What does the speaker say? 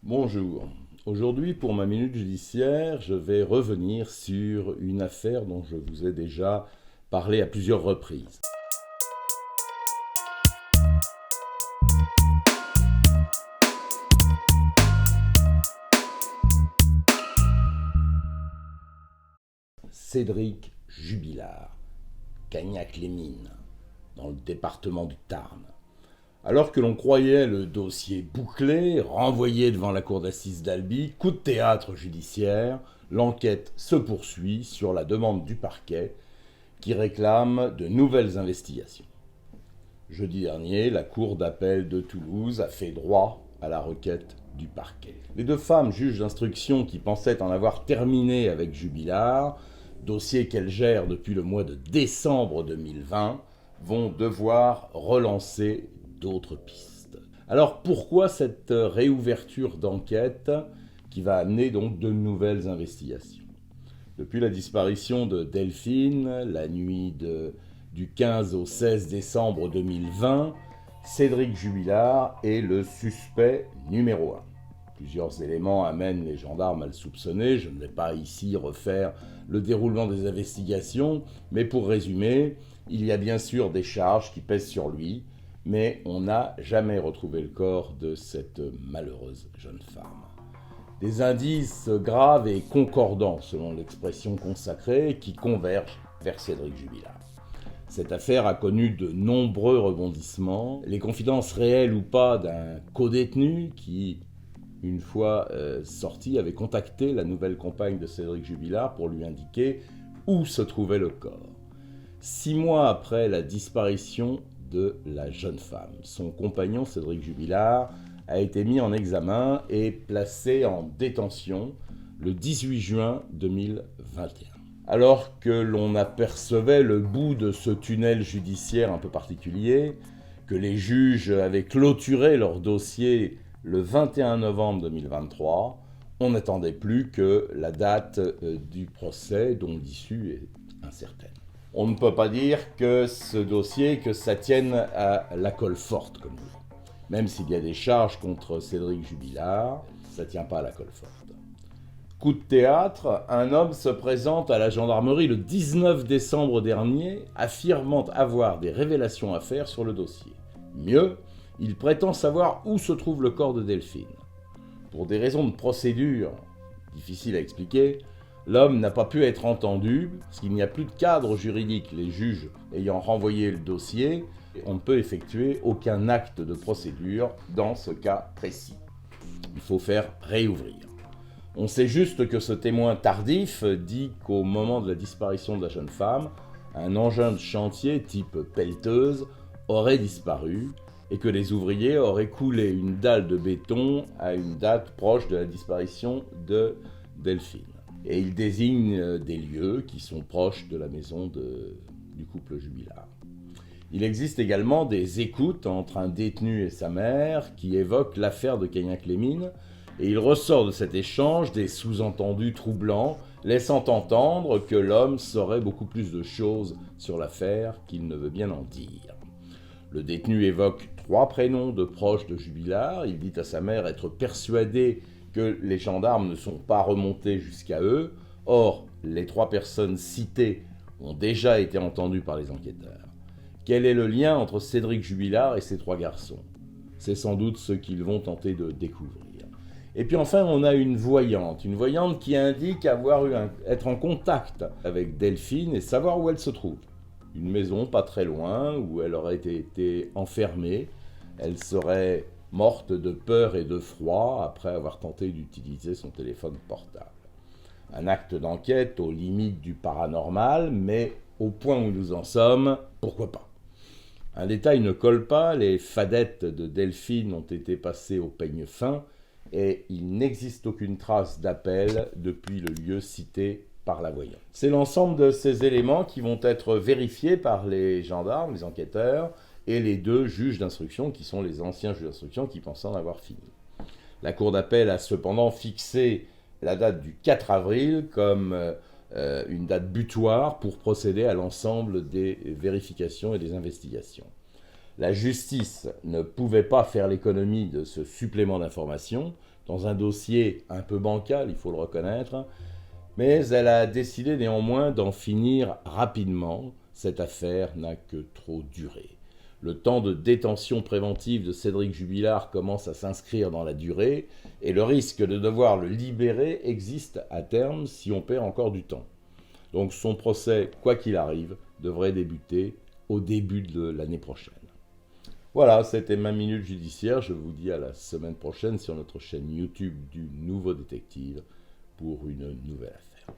Bonjour. Aujourd'hui, pour ma minute judiciaire, je vais revenir sur une affaire dont je vous ai déjà parlé à plusieurs reprises. Cédric Jubilard, Cagnac-les-Mines, dans le département du Tarn. Alors que l'on croyait le dossier bouclé, renvoyé devant la cour d'assises d'Albi, coup de théâtre judiciaire, l'enquête se poursuit sur la demande du parquet qui réclame de nouvelles investigations. Jeudi dernier, la cour d'appel de Toulouse a fait droit à la requête du parquet. Les deux femmes juges d'instruction qui pensaient en avoir terminé avec Jubilard, dossier qu'elles gèrent depuis le mois de décembre 2020, vont devoir relancer d'autres pistes. Alors pourquoi cette réouverture d'enquête qui va amener donc de nouvelles investigations? Depuis la disparition de Delphine, la nuit du 15 au 16 décembre 2020, Cédric Jubilard est le suspect numéro 1. Plusieurs éléments amènent les gendarmes à le soupçonner. Je ne vais pas ici refaire le déroulement des investigations, mais pour résumer, il y a bien sûr des charges qui pèsent sur lui, mais on n'a jamais retrouvé le corps de cette malheureuse jeune femme. Des indices graves et concordants, selon l'expression consacrée, qui convergent vers Cédric Jubilard. Cette affaire a connu de nombreux rebondissements. Les confidences réelles ou pas d'un codétenu qui, une fois sorti, avait contacté la nouvelle compagne de Cédric Jubilard pour lui indiquer où se trouvait le corps. 6 mois après la disparition de la jeune femme, son compagnon Cédric Jubilard a été mis en examen et placé en détention le 18 juin 2021. Alors que l'on apercevait le bout de ce tunnel judiciaire un peu particulier, que les juges avaient clôturé leur dossier le 21 novembre 2023, on n'attendait plus que la date du procès dont l'issue est incertaine. On ne peut pas dire que ce dossier, que ça tienne à la colle forte, comme vous. Même s'il y a des charges contre Cédric Jubilard, ça ne tient pas à la colle forte. Coup de théâtre, un homme se présente à la gendarmerie le 19 décembre dernier, affirmant avoir des révélations à faire sur le dossier. Mieux, il prétend savoir où se trouve le corps de Delphine. Pour des raisons de procédure difficiles à expliquer, l'homme n'a pas pu être entendu parce qu'il n'y a plus de cadre juridique, les juges ayant renvoyé le dossier. On ne peut effectuer aucun acte de procédure dans ce cas précis. Il faut faire réouvrir. On sait juste que ce témoin tardif dit qu'au moment de la disparition de la jeune femme, un engin de chantier type pelleteuse aurait disparu et que les ouvriers auraient coulé une dalle de béton à une date proche de la disparition de Delphine. Et il désigne des lieux qui sont proches de la maison du couple Jubilard. Il existe également des écoutes entre un détenu et sa mère qui évoquent l'affaire de Cagnac-les-Mines, et il ressort de cet échange des sous-entendus troublants, laissant entendre que l'homme saurait beaucoup plus de choses sur l'affaire qu'il ne veut bien en dire. Le détenu évoque 3 prénoms de proches de Jubilard. Il dit à sa mère être persuadé que les gendarmes ne sont pas remontés jusqu'à eux. Or, les 3 personnes citées ont déjà été entendues par les enquêteurs. Quel est le lien entre Cédric Jubilard et ces 3 garçons? C'est sans doute ce qu'ils vont tenter de découvrir. Et puis enfin, on a une voyante qui indique être en contact avec Delphine et savoir où elle se trouve. Une maison pas très loin où elle aurait été enfermée. Elle serait morte de peur et de froid après avoir tenté d'utiliser son téléphone portable. Un acte d'enquête aux limites du paranormal, mais au point où nous en sommes, pourquoi pas? Un détail ne colle pas, les fadettes de Delphine ont été passées au peigne fin et il n'existe aucune trace d'appel depuis le lieu cité par la voyante. C'est l'ensemble de ces éléments qui vont être vérifiés par les gendarmes, les enquêteurs, et les 2 juges d'instruction, qui sont les anciens juges d'instruction qui pensaient en avoir fini. La cour d'appel a cependant fixé la date du 4 avril comme une date butoir pour procéder à l'ensemble des vérifications et des investigations. La justice ne pouvait pas faire l'économie de ce supplément d'informations, dans un dossier un peu bancal, il faut le reconnaître, mais elle a décidé néanmoins d'en finir rapidement. Cette affaire n'a que trop duré. Le temps de détention préventive de Cédric Jubilard commence à s'inscrire dans la durée et le risque de devoir le libérer existe à terme si on perd encore du temps. Donc son procès, quoi qu'il arrive, devrait débuter au début de l'année prochaine. Voilà, c'était ma minute judiciaire. Je vous dis à la semaine prochaine sur notre chaîne YouTube du Nouveau Détective pour une nouvelle affaire.